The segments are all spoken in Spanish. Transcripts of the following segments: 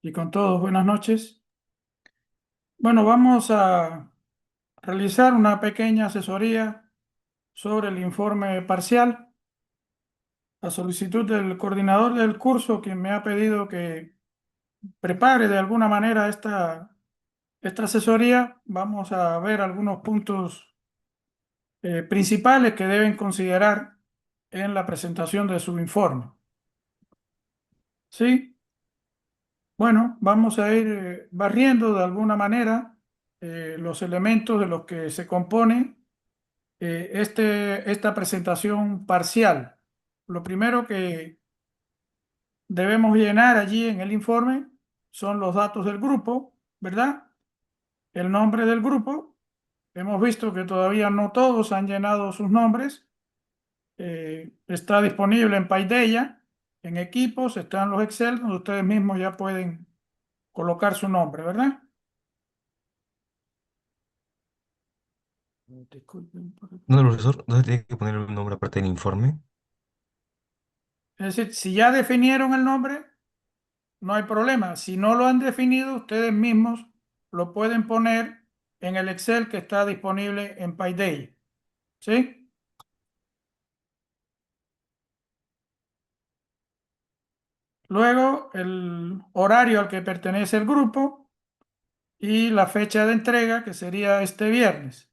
Y con todos, buenas noches. Bueno, vamos a realizar una pequeña asesoría sobre el informe parcial, a solicitud del coordinador del curso, quien me ha pedido que prepare de alguna manera esta asesoría. Vamos a ver algunos puntos principales que deben considerar en la presentación de su informe. ¿Sí? Bueno, vamos a ir barriendo de alguna manera los elementos de los que se compone esta presentación parcial. Lo primero que debemos llenar allí en el informe son los datos del grupo, ¿verdad? El nombre del grupo. Hemos visto que todavía no todos han llenado sus nombres. Está disponible en Paideia, en equipos, están los Excel, donde ustedes mismos ya pueden colocar su nombre, ¿verdad? Disculpen por No, aquí. profesor, ¿dónde tiene que poner el nombre aparte del informe? Es decir, si ya definieron el nombre, no hay problema. Si no lo han definido, ustedes mismos lo pueden poner en el Excel que está disponible en Payday. ¿Sí? Luego, el horario al que pertenece el grupo y la fecha de entrega, que sería este viernes.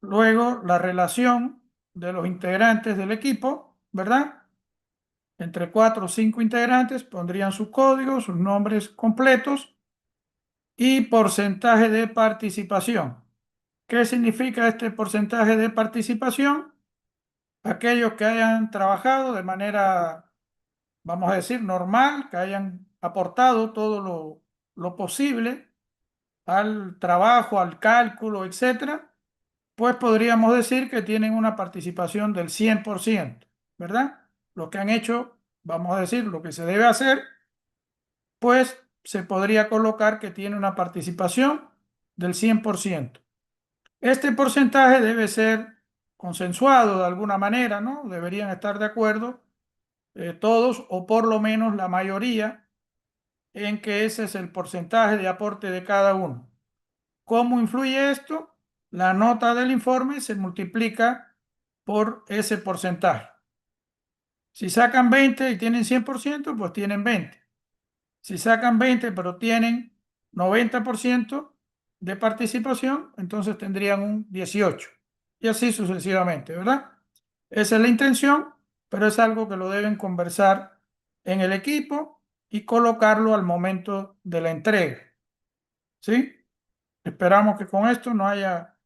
Luego, la relación de los integrantes del equipo, ¿verdad? Entre 4 o 5 integrantes pondrían sus códigos, sus nombres completos y porcentaje de participación. ¿Qué significa este porcentaje de participación? Aquellos que hayan trabajado de manera, vamos a decir, normal, que hayan aportado todo lo posible al trabajo, al cálculo, etcétera, pues podríamos decir que tienen una participación del 100%, ¿verdad? Lo que han hecho, vamos a decir, lo que se debe hacer, pues se podría colocar que tiene una participación del 100%. Este porcentaje debe ser consensuado de alguna manera, ¿no? Deberían estar de acuerdo todos o por lo menos la mayoría en que ese es el porcentaje de aporte de cada uno. ¿Cómo influye esto? La nota del informe se multiplica por ese porcentaje. Si sacan 20 y tienen 100%, pues tienen 20. Si sacan 20 pero tienen 90% de participación, entonces tendrían un 18. Y así sucesivamente, ¿verdad? Esa es la intención, pero es algo que lo deben conversar en el equipo y colocarlo al momento de la entrega. ¿Sí? Esperamos que con esto no haya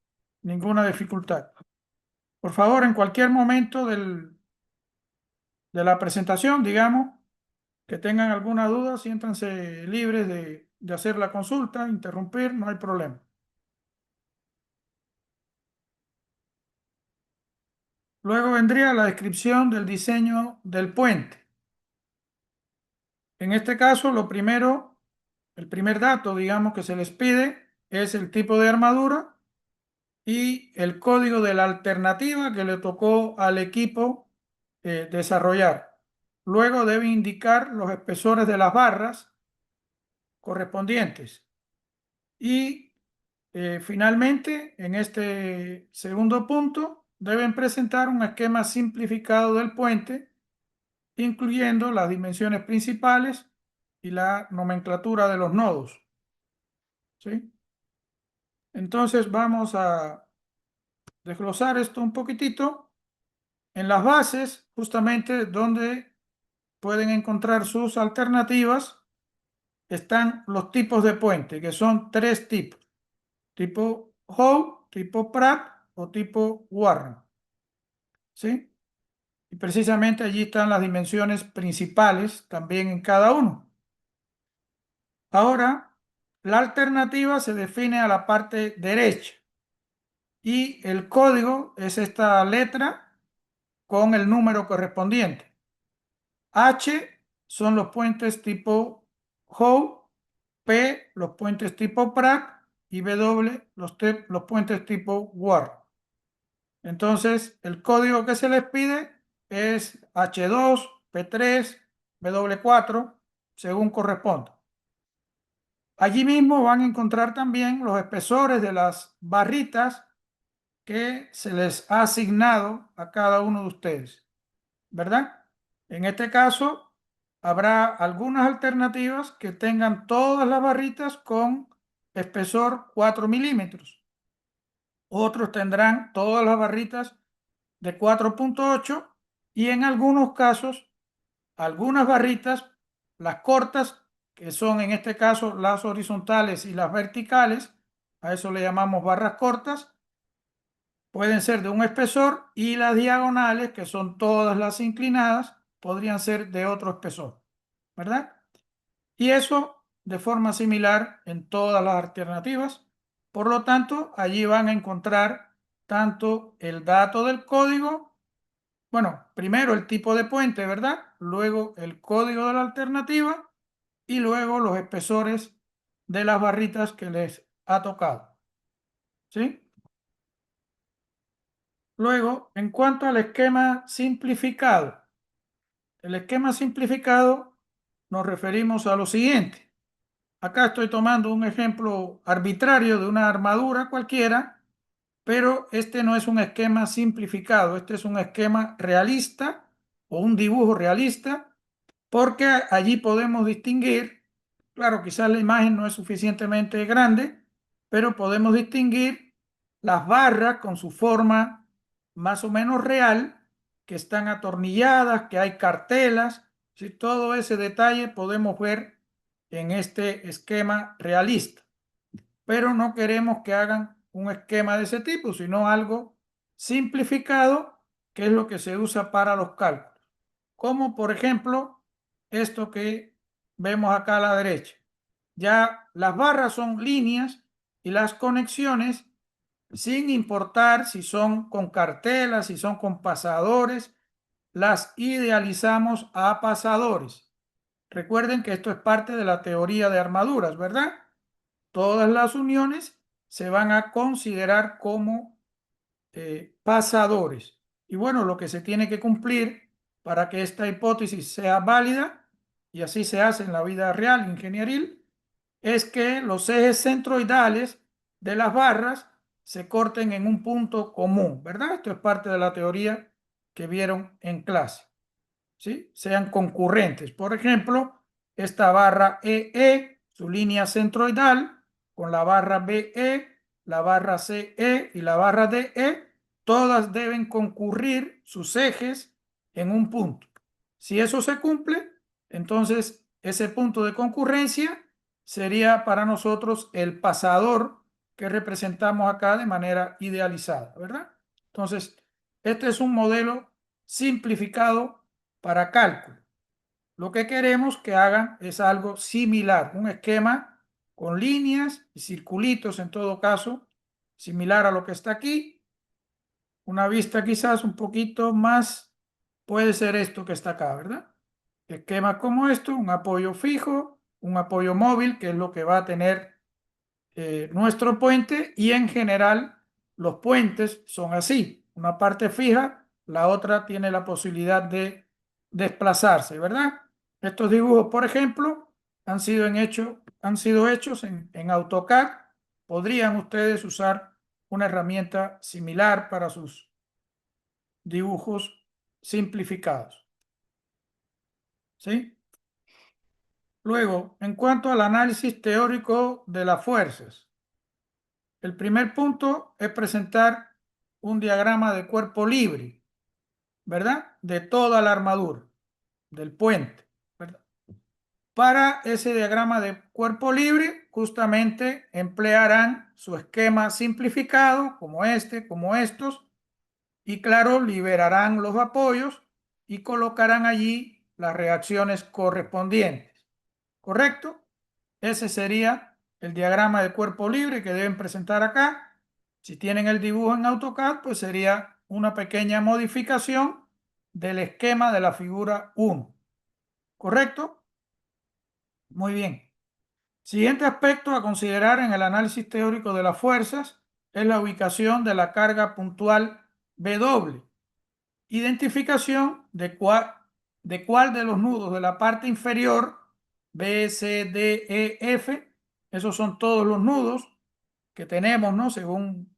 ninguna dificultad. Por favor, en cualquier momento de la presentación, digamos, que tengan alguna duda, siéntanse libres de hacer la consulta, interrumpir, no hay problema. Luego vendría la descripción del diseño del puente. En este caso, lo primero, el primer dato, digamos, que se les pide es el tipo de armadura y el código de la alternativa que le tocó al equipo desarrollar. Luego debe indicar los espesores de las barras correspondientes. Y finalmente, en este segundo punto, deben presentar un esquema simplificado del puente, incluyendo las dimensiones principales y la nomenclatura de los nodos. ¿Sí? Entonces vamos a desglosar esto un poquitito. En las bases, justamente donde pueden encontrar sus alternativas, están los tipos de puente, que son 3 tipos: tipo Howe, tipo Pratt o tipo Warren. ¿Sí? Y precisamente allí están las dimensiones principales también en cada uno. Ahora, la alternativa se define a la parte derecha y el código es esta letra con el número correspondiente. H son los puentes tipo Howe, P los puentes tipo Pratt y W los puentes tipo Warren. Entonces, el código que se les pide es H2, P3, W4. según corresponda. Allí mismo van a encontrar también los espesores de las barritas que se les ha asignado a cada uno de ustedes, ¿verdad? En este caso, habrá algunas alternativas que tengan todas las barritas con espesor 4 milímetros. Otros tendrán todas las barritas de 4,8 y en algunos casos, algunas barritas, las cortas, que son en este caso las horizontales y las verticales, a eso le llamamos barras cortas, pueden ser de un espesor y las diagonales, que son todas las inclinadas, podrían ser de otro espesor, ¿verdad? Y eso de forma similar en todas las alternativas. Por lo tanto, allí van a encontrar tanto el dato del código, bueno, primero el tipo de puente, ¿verdad? Luego el código de la alternativa y luego los espesores de las barritas que les ha tocado, ¿sí? Luego, en cuanto al esquema simplificado, el esquema simplificado nos referimos a lo siguiente. Acá estoy tomando un ejemplo arbitrario de una armadura cualquiera, pero este no es un esquema simplificado, este es un esquema realista o un dibujo realista, porque allí podemos distinguir, claro, quizás la imagen no es suficientemente grande, pero podemos distinguir las barras con su forma más o menos real, que están atornilladas, que hay cartelas, si todo ese detalle podemos ver en este esquema realista, pero no queremos que hagan un esquema de ese tipo, sino algo simplificado, que es lo que se usa para los cálculos, como por ejemplo esto que vemos acá a la derecha. Ya las barras son líneas y las conexiones, sin importar si son con cartelas, si son con pasadores, las idealizamos a pasadores. Recuerden que esto es parte de la teoría de armaduras, ¿verdad? Todas las uniones se van a considerar como pasadores. Y bueno, lo que se tiene que cumplir para que esta hipótesis sea válida, y así se hace en la vida real ingenieril, es que los ejes centroidales de las barras se corten en un punto común, ¿verdad? Esto es parte de la teoría que vieron en clase, ¿sí? Sean concurrentes. Por ejemplo, esta barra EE, su línea centroidal, con la barra BE, la barra CE y la barra DE, todas deben concurrir sus ejes en un punto. Si eso se cumple, entonces ese punto de concurrencia sería para nosotros el pasador que representamos acá de manera idealizada, ¿verdad? Entonces, este es un modelo simplificado para cálculo. Lo que queremos que hagan es algo similar, un esquema con líneas y circulitos en todo caso, similar a lo que está aquí. Una vista quizás un poquito más, puede ser esto que está acá, ¿verdad? Esquemas como esto, un apoyo fijo, un apoyo móvil, que es lo que va a tener nuestro puente, y en general los puentes son así, una parte fija, la otra tiene la posibilidad de desplazarse, ¿verdad? Estos dibujos, por ejemplo, han sido hechos en AutoCAD. Podrían ustedes usar una herramienta similar para sus dibujos simplificados, ¿sí? Luego, en cuanto al análisis teórico de las fuerzas, el primer punto es presentar un diagrama de cuerpo libre, ¿verdad? De toda la armadura, del puente, ¿verdad? Para ese diagrama de cuerpo libre, justamente emplearán su esquema simplificado, como este, como estos, y claro, liberarán los apoyos y colocarán allí las reacciones correspondientes, ¿correcto? Ese sería el diagrama de cuerpo libre que deben presentar acá. Si tienen el dibujo en AutoCAD, pues sería una pequeña modificación del esquema de la figura 1. ¿Correcto? Muy bien. Siguiente aspecto a considerar en el análisis teórico de las fuerzas es la ubicación de la carga puntual W. Identificación de cuál de los nudos de la parte inferior B, C, D, E, F. Esos son todos los nudos que tenemos, ¿no? Según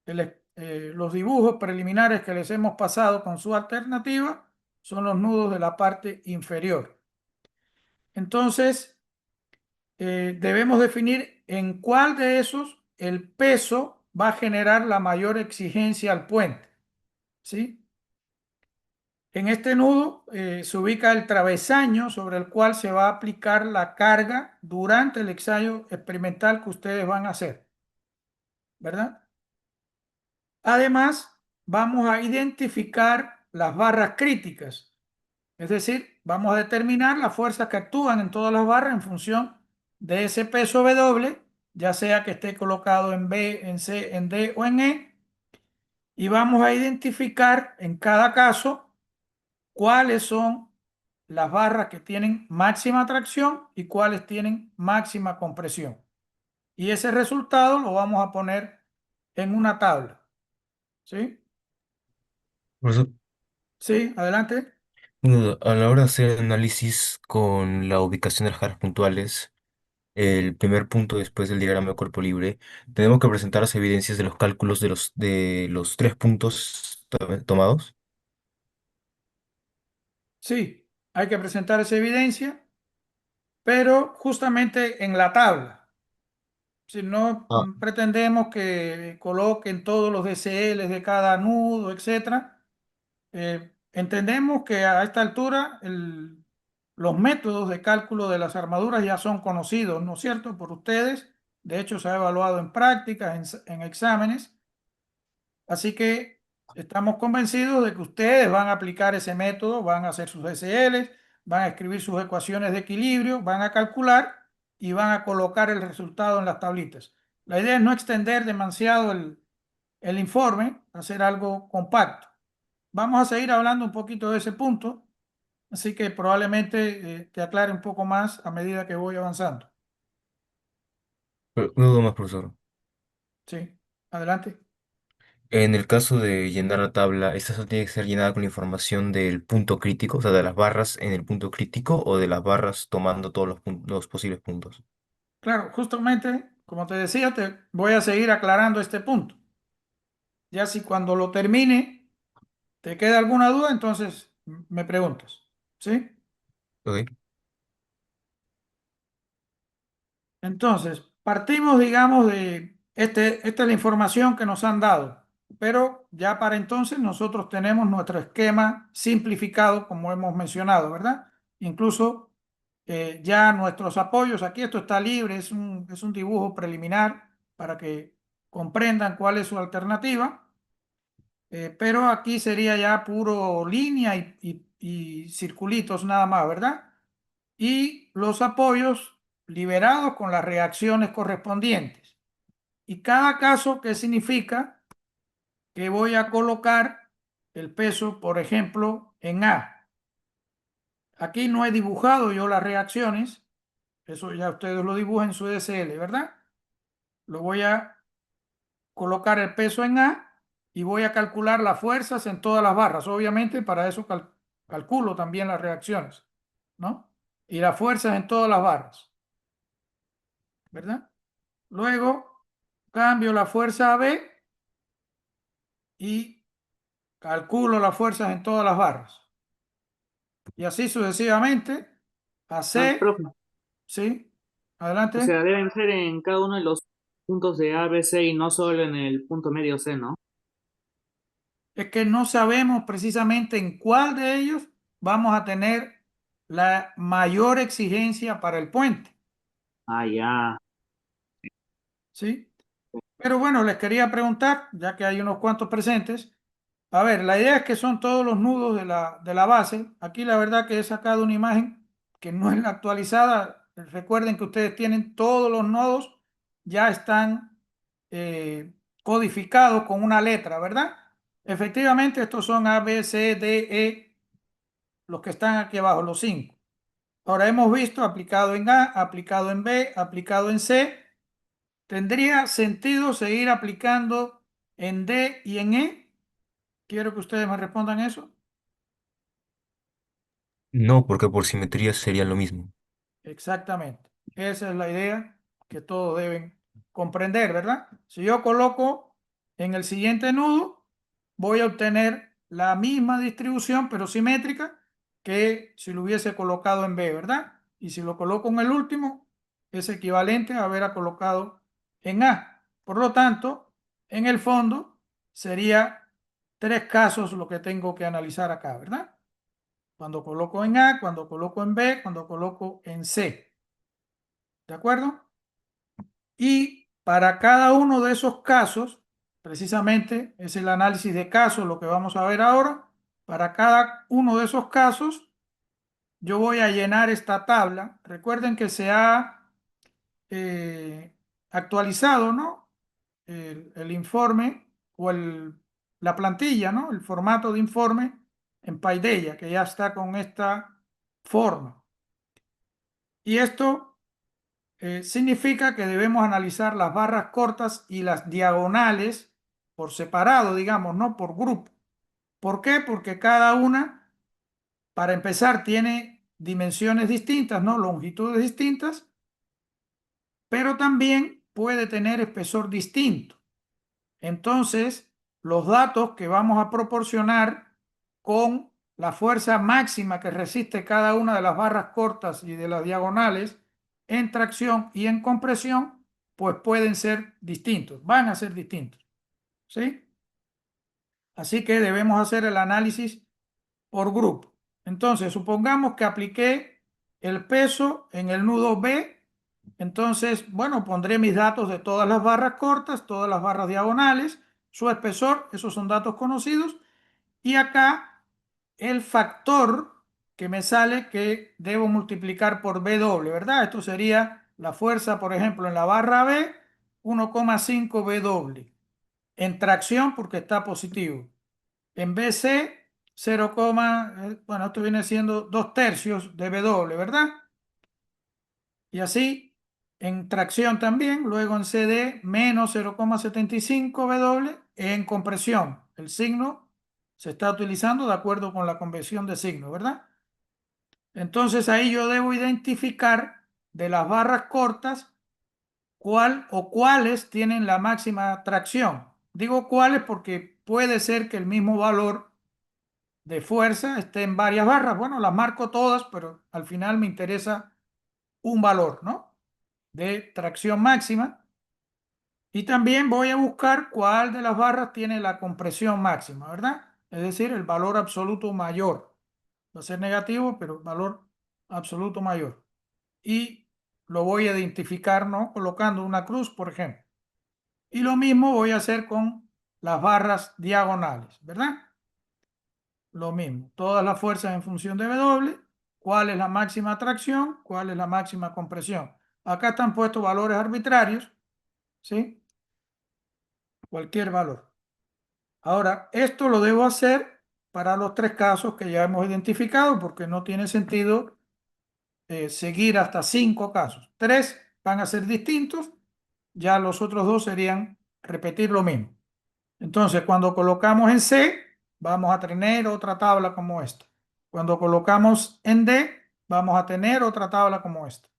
los dibujos preliminares que les hemos pasado con su alternativa, son los nudos de la parte inferior. Entonces, debemos definir en cuál de esos el peso va a generar la mayor exigencia al puente, ¿sí? En este nudo se ubica el travesaño sobre el cual se va a aplicar la carga durante el ensayo experimental que ustedes van a hacer, ¿verdad? Además, vamos a identificar las barras críticas, es decir, vamos a determinar las fuerzas que actúan en todas las barras en función de ese peso W, ya sea que esté colocado en B, en C, en D o en E, y vamos a identificar en cada caso cuáles son las barras que tienen máxima tracción y cuáles tienen máxima compresión. Y ese resultado lo vamos a poner en una tabla. ¿Sí? Profesor, Sí, adelante. una duda. A la hora de hacer análisis con la ubicación de las caras puntuales, el primer punto después del diagrama de cuerpo libre, tenemos que presentar las evidencias de los cálculos de los tres puntos tomados. Sí, hay que presentar esa evidencia, pero justamente en la tabla. Si no Ah, pretendemos que coloquen todos los DCLs de cada nudo, etcétera. Entendemos que a esta altura los métodos de cálculo de las armaduras ya son conocidos, ¿no es cierto?, por ustedes. De hecho, se ha evaluado en prácticas, en exámenes. Así que estamos convencidos de que ustedes van a aplicar ese método, van a hacer sus SLs, van a escribir sus ecuaciones de equilibrio, van a calcular y van a colocar el resultado en las tablitas. La idea es no extender demasiado el informe, hacer algo compacto. Vamos a seguir hablando un poquito de ese punto, así que probablemente te aclare un poco más a medida que voy avanzando. pero una duda más, profesor. Sí, adelante. En el caso de llenar la tabla, ¿esta solo tiene que ser llenada con la información del punto crítico, o sea, de las barras en el punto crítico o de las barras tomando todos los posibles puntos? Claro, justamente, como te decía, te voy a seguir aclarando este punto. Ya si cuando lo termine te queda alguna duda, entonces me preguntas. ¿Sí? Ok. Entonces, partimos, digamos, de esta es la información que nos han dado, pero ya para entonces nosotros tenemos nuestro esquema simplificado, como hemos mencionado, ¿verdad? Incluso ya nuestros apoyos, aquí esto está libre, es un dibujo preliminar para que comprendan cuál es su alternativa. Pero aquí sería ya puro línea y circulitos nada más, ¿verdad? Y los apoyos liberados con las reacciones correspondientes. Y cada caso, ¿qué significa? Que voy a colocar el peso, por ejemplo, en A. Aquí no he dibujado yo las reacciones, eso ya ustedes lo dibujan en su DSL, ¿verdad? Lo voy a colocar el peso en A y voy a calcular las fuerzas en todas las barras. Obviamente para eso calculo también las reacciones, ¿no? Y las fuerzas en todas las barras, ¿verdad? Luego cambio la fuerza a B y calculo las fuerzas en todas las barras. Y así sucesivamente a Ah, C, profe, ¿sí? o Adelante. sea, deben ser en cada uno de los puntos de A, B, C y no solo en el punto medio C, ¿no? Es que no sabemos precisamente en cuál de ellos vamos a tener la mayor exigencia para el puente. Ah, ya. ¿Sí? Pero bueno, les quería preguntar, ya que hay unos cuantos presentes, a ver, la idea es que son todos los nudos de la base. Aquí la verdad que he sacado una imagen que no es la actualizada. Recuerden que ustedes tienen todos los nodos, ya están codificados con una letra, ¿verdad? Efectivamente, estos son A, B, C, D, E, los que están aquí abajo, los cinco. Ahora hemos visto aplicado en A, aplicado en B, aplicado en C. ¿Tendría sentido seguir aplicando en D y en E? Quiero que ustedes me respondan eso. No, porque por simetría sería lo mismo. Exactamente. Esa es la idea que todos deben comprender, ¿verdad? Si yo coloco en el siguiente nudo, voy a obtener la misma distribución, pero simétrica, que si lo hubiese colocado en B, ¿verdad? Y si lo coloco en el último, es equivalente a haber colocado en A. Por lo tanto, en el fondo, sería tres casos lo que tengo que analizar acá, ¿verdad? Cuando coloco en A, cuando coloco en B, cuando coloco en C. ¿De acuerdo? Y para cada uno de esos casos, precisamente es el análisis de casos lo que vamos a ver ahora. Para cada uno de esos casos, yo voy a llenar esta tabla. Recuerden que se ha actualizado, ¿no? El informe o la plantilla, ¿no? El formato de informe en Paideia, que ya está con esta forma. Y esto significa que debemos analizar las barras cortas y las diagonales por separado, digamos, no por grupo. ¿Por qué? Porque cada una, para empezar, tiene dimensiones distintas, ¿no? Longitudes distintas, pero también puede tener espesor distinto. Entonces, los datos que vamos a proporcionar con la fuerza máxima que resiste cada una de las barras cortas y de las diagonales en tracción y en compresión, pues pueden ser distintos, van a ser distintos, ¿sí? Así que debemos hacer el análisis por grupo. Entonces, supongamos que apliqué el peso en el nudo B. Entonces, bueno, pondré mis datos de todas las barras cortas, todas las barras diagonales, su espesor, esos son datos conocidos. Y acá el factor que me sale que debo multiplicar por W, ¿verdad? Esto sería la fuerza, por ejemplo, en la barra B, 1,5 W. En tracción, porque está positivo. En BC, 0, bueno, esto viene siendo 2/3 de W, ¿verdad? Y así en tracción también, luego en CD menos 0,75 W en compresión. El signo se está utilizando de acuerdo con la convención de signo, ¿verdad? Entonces ahí yo debo identificar de las barras cortas cuál o cuáles tienen la máxima tracción. Digo cuáles porque puede ser que el mismo valor de fuerza esté en varias barras. Bueno, las marco todas, pero al final me interesa un valor, ¿no? De tracción máxima. Y también voy a buscar cuál de las barras tiene la compresión máxima, ¿verdad? Es decir, el valor absoluto mayor. Va a ser negativo, pero valor absoluto mayor. Y lo voy a identificar, ¿no? Colocando una cruz, por ejemplo. Y lo mismo voy a hacer con las barras diagonales, ¿verdad? Lo mismo. Todas las fuerzas en función de W. ¿Cuál es la máxima tracción? ¿Cuál es la máxima compresión? Acá están puestos valores arbitrarios, ¿sí? Cualquier valor. Ahora, esto lo debo hacer para los tres casos que ya hemos identificado, porque no tiene sentido seguir hasta 5 casos. 3 van a ser distintos, ya los otros 2 serían repetir lo mismo. Entonces, cuando colocamos en C, vamos a tener otra tabla como esta. Cuando colocamos en D, vamos a tener otra tabla como esta.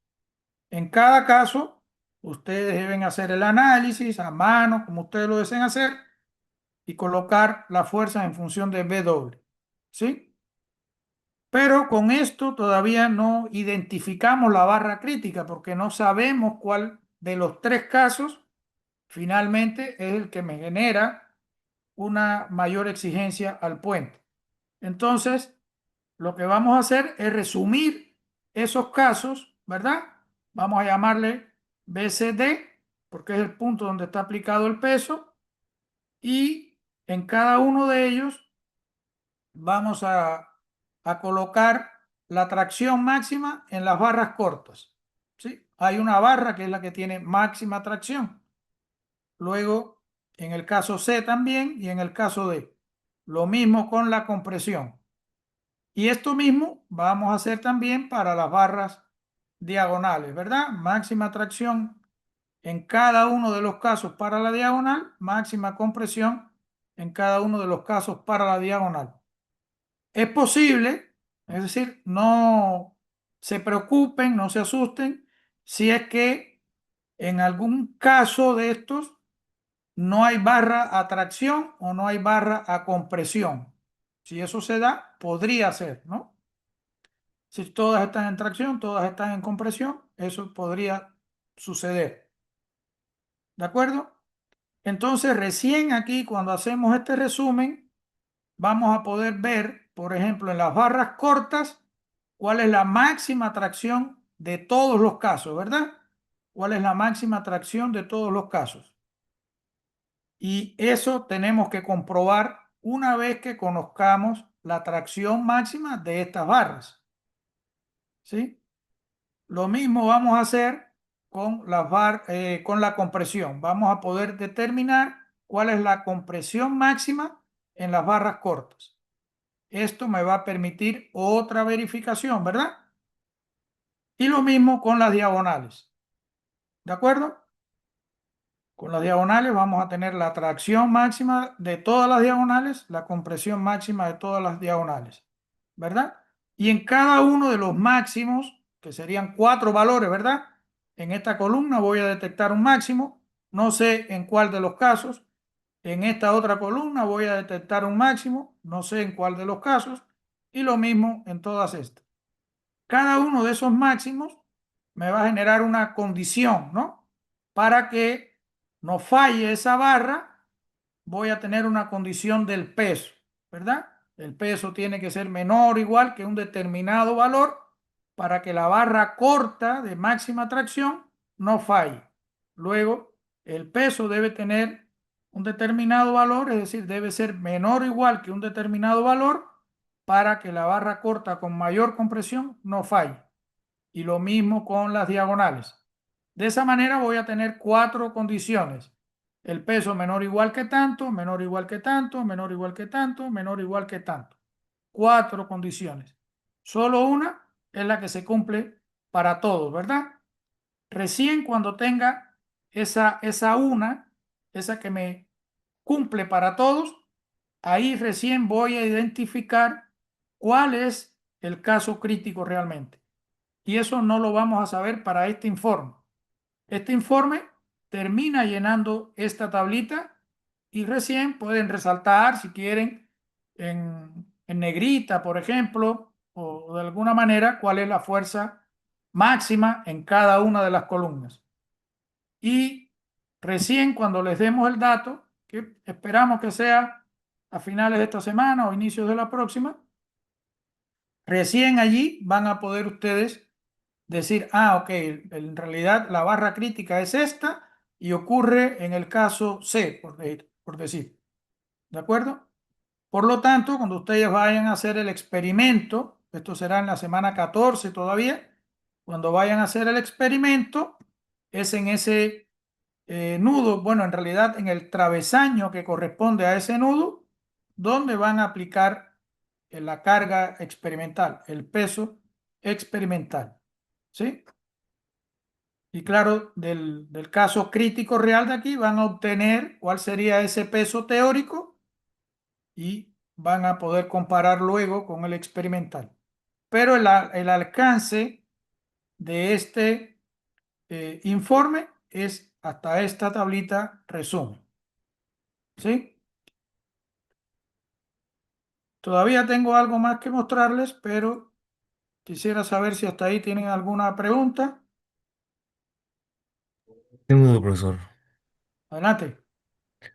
En cada caso, ustedes deben hacer el análisis a mano, como ustedes lo deseen hacer, y colocar las fuerzas en función de W. ¿Sí? Pero con esto todavía no identificamos la barra crítica porque no sabemos cuál de los tres casos finalmente es el que me genera una mayor exigencia al puente. Entonces, lo que vamos a hacer es resumir esos casos, ¿verdad? Vamos a llamarle BCD porque es el punto donde está aplicado el peso y en cada uno de ellos vamos a colocar la tracción máxima en las barras cortas. ¿Sí? Hay una barra que es la que tiene máxima tracción. Luego, en el caso C también y en el caso D. Lo mismo con la compresión. Y esto mismo vamos a hacer también para las barras diagonales, ¿verdad? Máxima tracción en cada uno de los casos para la diagonal, máxima compresión en cada uno de los casos para la diagonal. Es posible, es decir, no se preocupen, no se asusten, si es que en algún caso de estos no hay barra a tracción o no hay barra a compresión. Si eso se da, podría ser, ¿no? Si todas están en tracción, todas están en compresión, eso podría suceder. ¿De acuerdo? Entonces, recién aquí, cuando hacemos este resumen, vamos a poder ver, por ejemplo, en las barras cortas, cuál es la máxima tracción de todos los casos, ¿verdad? ¿Cuál es la máxima tracción de todos los casos? Y eso tenemos que comprobar una vez que conozcamos la tracción máxima de estas barras, ¿sí? Lo mismo vamos a hacer con con la compresión. Vamos a poder determinar cuál es la compresión máxima en las barras cortas. Esto me va a permitir otra verificación, ¿verdad? Y lo mismo con las diagonales. ¿De acuerdo? Con las diagonales vamos a tener la tracción máxima de todas las diagonales, la compresión máxima de todas las diagonales, ¿verdad? Y en cada uno de los máximos, que serían 4 valores, ¿verdad? En esta columna voy a detectar un máximo, no sé en cuál de los casos. En esta otra columna voy a detectar un máximo, no sé en cuál de los casos. Y lo mismo en todas estas. Cada uno de esos máximos me va a generar una condición, ¿no? Para que no falle esa barra, voy a tener una condición del peso, ¿verdad? El peso tiene que ser menor o igual que un determinado valor para que la barra corta de máxima tracción no falle. Luego, el peso debe tener un determinado valor, es decir, debe ser menor o igual que un determinado valor para que la barra corta con mayor compresión no falle. Y lo mismo con las diagonales. De esa manera voy a tener 4 condiciones. El peso menor o igual que tanto, menor o igual que tanto, menor o igual que tanto, menor o igual que tanto. 4 condiciones. Solo una es la que se cumple para todos, ¿verdad? Recién cuando tenga esa una, esa que me cumple para todos, ahí recién voy a identificar cuál es el caso crítico realmente. Y eso no lo vamos a saber para este informe. Este informe termina llenando esta tablita y recién pueden resaltar si quieren en negrita, por ejemplo, o de alguna manera cuál es la fuerza máxima en cada una de las columnas. Y recién cuando les demos el dato, que esperamos que sea a finales de esta semana o inicios de la próxima, recién allí van a poder ustedes decir, ah, ok, en realidad la barra crítica es esta y ocurre en el caso C, por decir. ¿De acuerdo? Por lo tanto, cuando ustedes vayan a hacer el experimento, esto será en la semana 14 todavía, cuando vayan a hacer el experimento, es en ese nudo, bueno, en realidad en el travesaño que corresponde a ese nudo, donde van a aplicar la carga experimental, el peso experimental. ¿Sí? Y claro, del caso crítico real de aquí van a obtener cuál sería ese peso teórico y van a poder comparar luego con el experimental. Pero el alcance de este informe es hasta esta tablita resumen. ¿Sí? Todavía tengo algo más que mostrarles, pero quisiera saber si hasta ahí tienen alguna pregunta. Tengo duda, profesor. Adelante.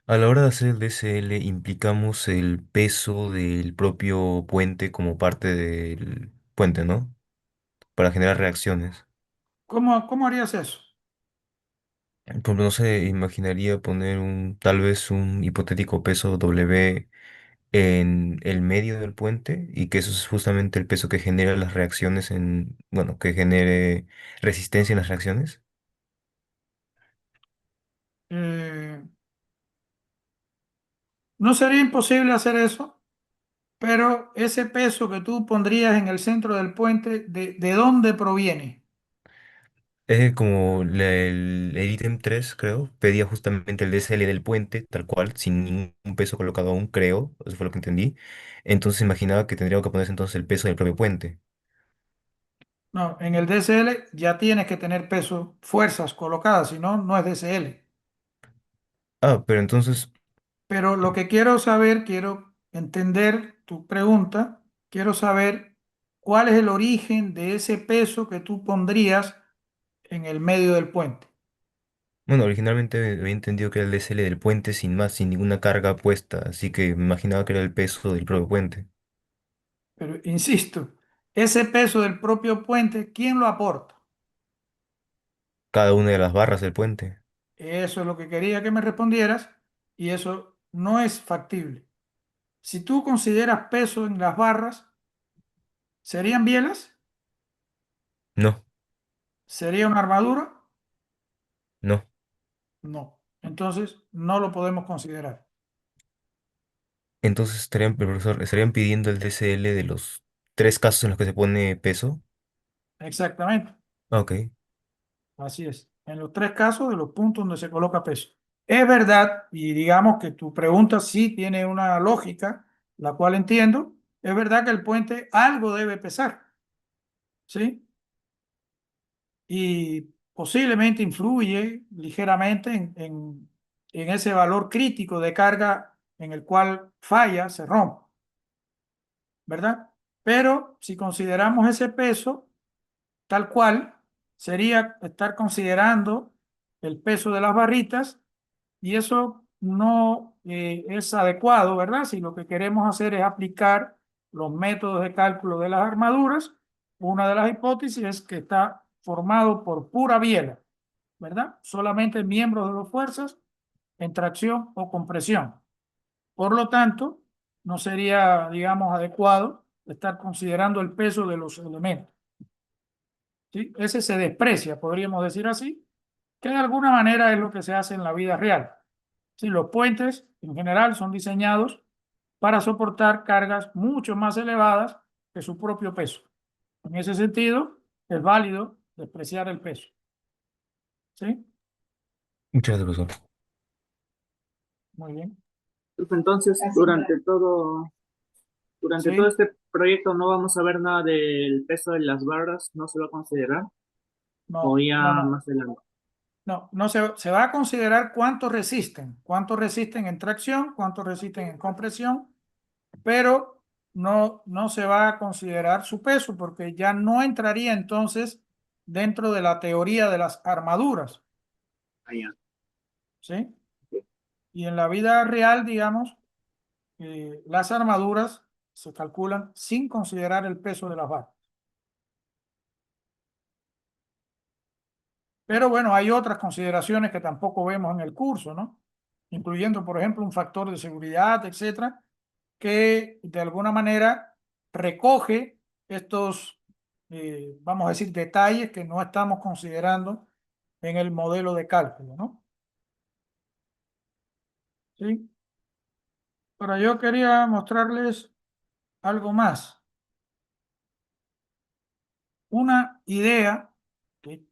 A la hora de hacer el DSL, implicamos el peso del propio puente como parte del puente, ¿no? Para generar reacciones. ¿Cómo harías eso? Por ejemplo, no se imaginaría poner tal vez un hipotético peso W en el medio del puente y que eso es justamente el peso que genera las reacciones bueno, que genere resistencia en las reacciones. Eh, no sería imposible hacer eso, pero ese peso que tú pondrías en el centro del puente, ¿de dónde proviene? Es como el ítem 3 creo, pedía justamente el DSL del puente, tal cual, sin ningún peso colocado aún, creo, eso fue lo que entendí. Entonces imaginaba que tendría que ponerse entonces el peso del propio puente. No, en el DSL ya tienes que tener peso, fuerzas colocadas, si no, no es DSL. Ah, pero entonces, Pero lo que quiero saber, quiero entender tu pregunta, quiero saber cuál es el origen de ese peso que tú pondrías en el medio del puente. bueno, originalmente había entendido que era el DSL del puente sin más, sin ninguna carga puesta, así que me imaginaba que era el peso del propio puente. Pero insisto, ese peso del propio puente, ¿quién lo aporta? Cada una de las barras del puente. Eso es lo que quería que me respondieras y eso no es factible. Si tú consideras peso en las barras, ¿serían bielas? No, ¿Sería una armadura? no. No. Entonces, no lo podemos considerar. Entonces estarían, profesor, estarían pidiendo el DSL de los tres casos en los que se pone peso. Exactamente. Ah, ok. Así es. En los tres casos de los puntos donde se coloca peso. Es verdad, y digamos que tu pregunta sí tiene una lógica, la cual entiendo. Es verdad que el puente algo debe pesar, ¿sí? Y posiblemente influye ligeramente en ese valor crítico de carga en el cual falla, se rompe, ¿verdad? Pero si consideramos ese peso tal cual, sería estar considerando el peso de las barritas y eso no es adecuado, ¿verdad? Si lo que queremos hacer es aplicar los métodos de cálculo de las armaduras, una de las hipótesis es que está formado por pura biela, ¿verdad? Solamente miembros de las fuerzas en tracción o compresión. Por lo tanto, no sería, digamos, adecuado estar considerando el peso de los elementos, ¿sí? Ese se desprecia, podríamos decir así, que de alguna manera es lo que se hace en la vida real. Sí, los puentes en general son diseñados para soportar cargas mucho más elevadas que su propio peso. En ese sentido, es válido despreciar el peso. ¿Sí? Muchas gracias, profesor. Muy bien. Entonces, durante todo Sí, este proyecto no vamos a ver nada del peso de las barras, no se va a considerar, o no, no, ya no. más adelante. No, no se va a considerar cuánto resisten en tracción, cuánto resisten en compresión, pero no, no se va a considerar su peso porque ya no entraría entonces dentro de la teoría de las armaduras, Ah, ya. ¿sí? Y en la vida real, digamos, las armaduras se calculan sin considerar el peso de las barras. Pero bueno, hay otras consideraciones que tampoco vemos en el curso, ¿no? Incluyendo, por ejemplo, un factor de seguridad, etcétera, que de alguna manera recoge estos, vamos a decir, detalles que no estamos considerando en el modelo de cálculo, ¿no? Sí. Pero yo quería mostrarles algo más. Una idea que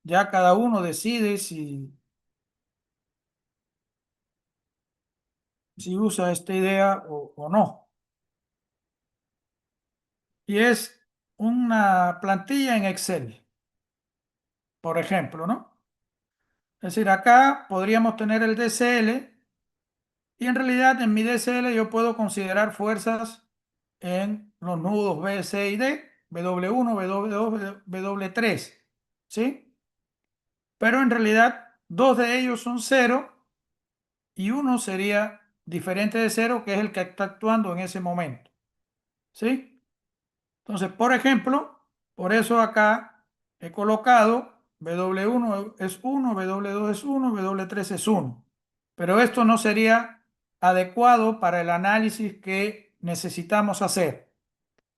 ya cada uno decide si usa esta idea o no. Y es una plantilla en Excel, por ejemplo, ¿no? Es decir, acá podríamos tener el DCL y en realidad en mi DCL yo puedo considerar fuerzas en los nudos B, C y D, W1, W2, W3, ¿sí? Pero en realidad dos de ellos son cero y uno sería diferente de cero, que es el que está actuando en ese momento, ¿sí? Entonces, por ejemplo, por eso acá he colocado W1 es uno, W2 es uno, W3 es uno. Pero esto no sería adecuado para el análisis que necesitamos hacer.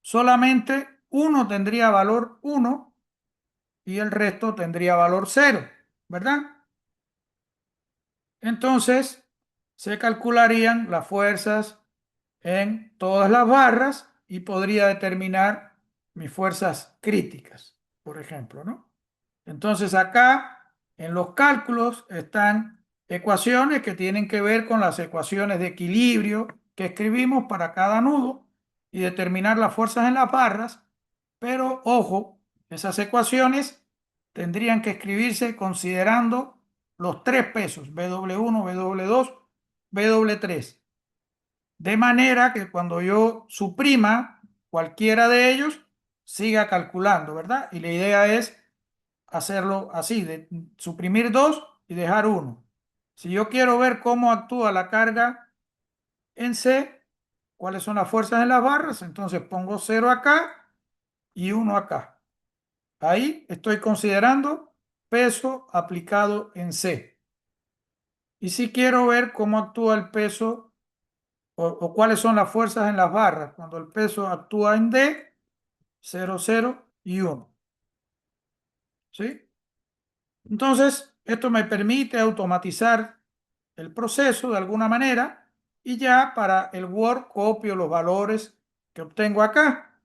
Solamente uno tendría valor uno y el resto tendría valor cero, ¿verdad? Entonces, se calcularían las fuerzas en todas las barras y podría determinar mis fuerzas críticas, por ejemplo, ¿no? Entonces acá en los cálculos están ecuaciones que tienen que ver con las ecuaciones de equilibrio que escribimos para cada nudo y determinar las fuerzas en las barras, pero ojo, Esas ecuaciones tendrían que escribirse considerando los tres pesos, BW1, BW2, BW3. De manera que cuando yo suprima cualquiera de ellos, siga calculando, ¿verdad? Y la idea es hacerlo así, de suprimir dos y dejar uno. Si yo quiero ver cómo actúa la carga en C, cuáles son las fuerzas en las barras, entonces pongo 0 acá y uno acá. Ahí estoy considerando peso aplicado en C. Y si quiero ver cómo actúa el peso o cuáles son las fuerzas en las barras cuando el peso actúa en D, 0, 0 y 1. ¿Sí? Entonces, esto me permite automatizar el proceso de alguna manera y ya para el Word copio los valores que obtengo acá.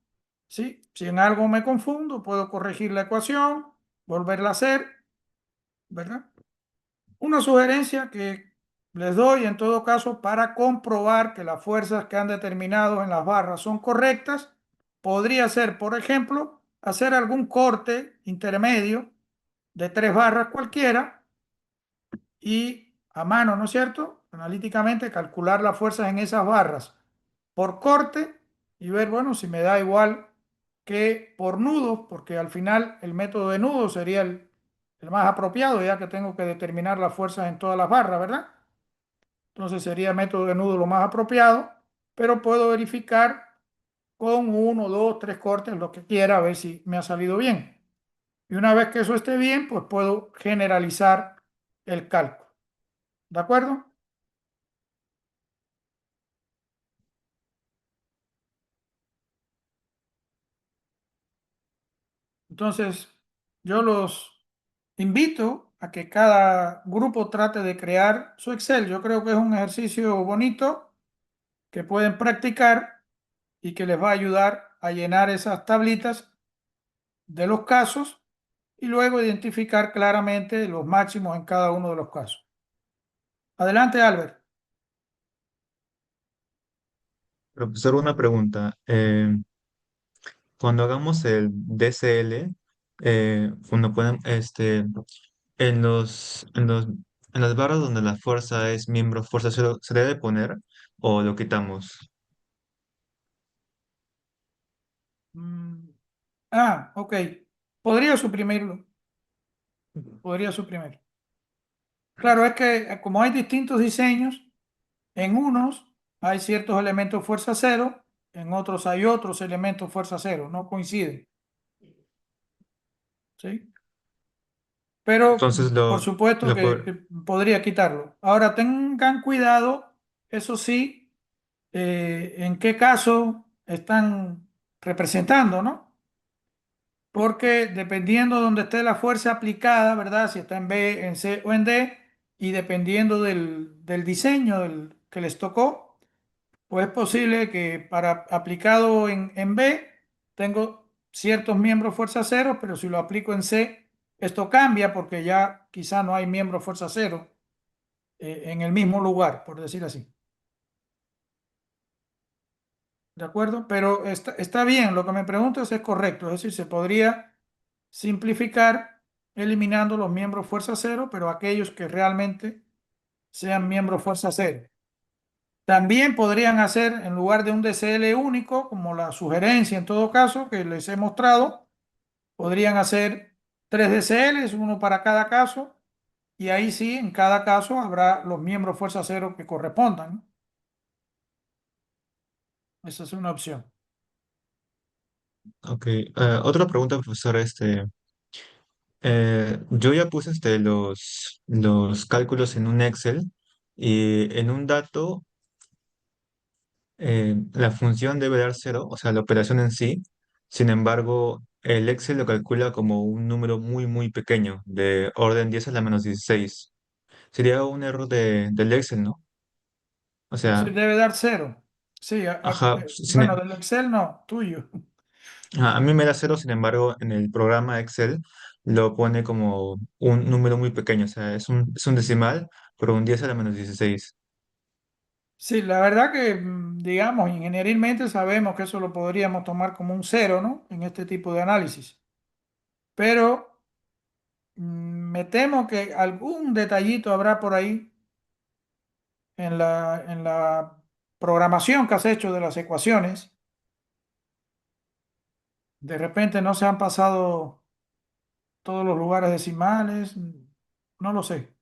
¿Sí? Si en algo me confundo, puedo corregir la ecuación, volverla a hacer, ¿verdad? Una sugerencia que les doy en todo caso para comprobar que las fuerzas que han determinado en las barras son correctas, podría ser, por ejemplo, hacer algún corte intermedio de 3 barras cualquiera y a mano, ¿no es cierto? Analíticamente calcular las fuerzas en esas barras por corte y ver, bueno, si me da igual que por nudos, porque al final el método de nudos sería el más apropiado, ya que tengo que determinar las fuerzas en todas las barras, ¿verdad? Entonces sería el método de nudo lo más apropiado, pero puedo verificar con uno, dos, tres cortes, lo que quiera, a ver si me ha salido bien. Y una vez que eso esté bien, pues puedo generalizar el cálculo. ¿De acuerdo? Entonces, yo los invito a que cada grupo trate de crear su Excel. Yo creo que es un ejercicio bonito que pueden practicar y que les va a ayudar a llenar esas tablitas de los casos y luego identificar claramente los máximos en cada uno de los casos. Adelante, Albert. Profesor, una pregunta. Cuando hagamos el DCL, cuando pueden, en en las barras donde la fuerza es miembro fuerza cero, ¿se debe poner o lo quitamos? Mm, ok. Podría suprimirlo. Podría suprimirlo. Claro, es que como hay distintos diseños, en unos hay ciertos elementos fuerza cero, en otros hay otros elementos fuerza cero, no coinciden, ¿sí? Pero Entonces por supuesto lo que por- podría quitarlo. Ahora tengan cuidado, eso sí, en qué caso están representando, ¿no? Porque dependiendo de donde esté la fuerza aplicada, ¿verdad? Si está en B, en C o en D, y dependiendo del diseño que les tocó, pues es posible que para aplicado en B tengo ciertos miembros fuerza cero, pero si lo aplico en C, esto cambia porque ya quizá no hay miembro fuerza cero en el mismo lugar, por decir así. ¿De acuerdo? Pero está bien, lo que me preguntas es correcto, es decir, se podría simplificar eliminando los miembros fuerza cero, pero aquellos que realmente sean miembros fuerza cero. También podrían hacer, en lugar de un DCL único, como la sugerencia en todo caso que les he mostrado, podrían hacer 3 DCLs, uno para cada caso, y ahí sí, en cada caso habrá los miembros fuerza cero que correspondan, ¿no? Esa es una opción. ok. Otra pregunta, profesor, yo ya puse los cálculos en un Excel y en un dato la función debe dar cero, o sea, la operación en sí. Sin embargo, el Excel lo calcula como un número muy, muy pequeño, de orden 10 a la menos 16. Sería un error del Excel, ¿no? O Sí, sea, debe dar cero. Sí, ajá, bueno, del Excel no, tuyo. a mí me da cero, sin embargo, en el programa Excel lo pone como un número muy pequeño, o sea, es un decimal, pero un 10 a la menos 16. Sí, la verdad que, digamos, ingenierilmente sabemos que eso lo podríamos tomar como un cero, ¿no? En este tipo de análisis. pero me temo que algún detallito habrá por ahí en la programación que has hecho de las ecuaciones. De repente no se han pasado todos los lugares decimales, no lo sé,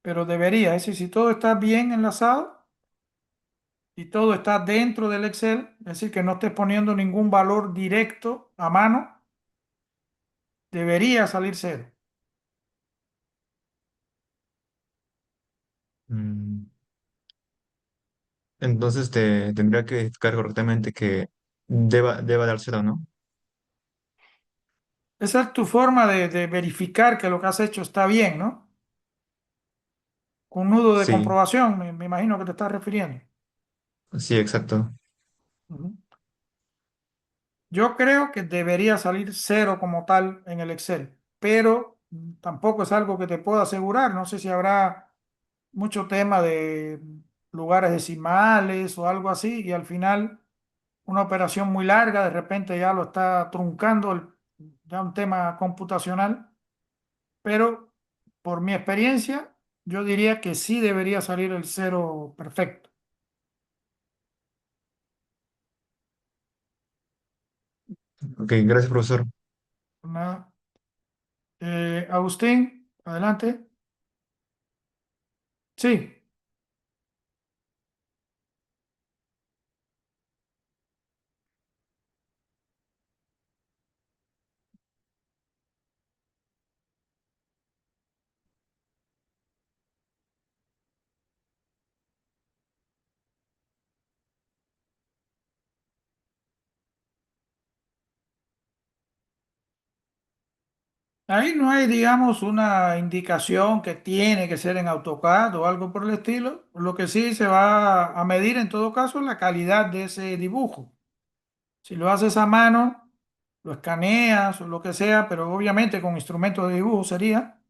pero debería, es decir, si todo está bien enlazado y todo está dentro del Excel, es decir, que no estés poniendo ningún valor directo a mano, debería salir cero. Mm, Entonces te tendría que explicar correctamente que deba dar cero, ¿no? Esa es tu forma de verificar que lo que has hecho está bien, ¿no? Con nudo de Sí, comprobación, me imagino que te estás refiriendo. sí, exacto. Ujú. Yo creo que debería salir cero como tal en el Excel, pero tampoco es algo que te puedo asegurar. No sé si habrá mucho tema de lugares decimales o algo así, y al final una operación muy larga de repente ya lo está truncando, ya un tema computacional, pero por mi experiencia, yo diría que sí debería salir el cero perfecto. Ok, gracias, profesor. Nada. Agustín, adelante. Sí. Ahí no hay, digamos, una indicación que tiene que ser en AutoCAD o algo por el estilo. Lo que sí se va a medir en todo caso es la calidad de ese dibujo. Si lo haces a mano, lo escaneas o lo que sea, pero obviamente con instrumentos de dibujo sería,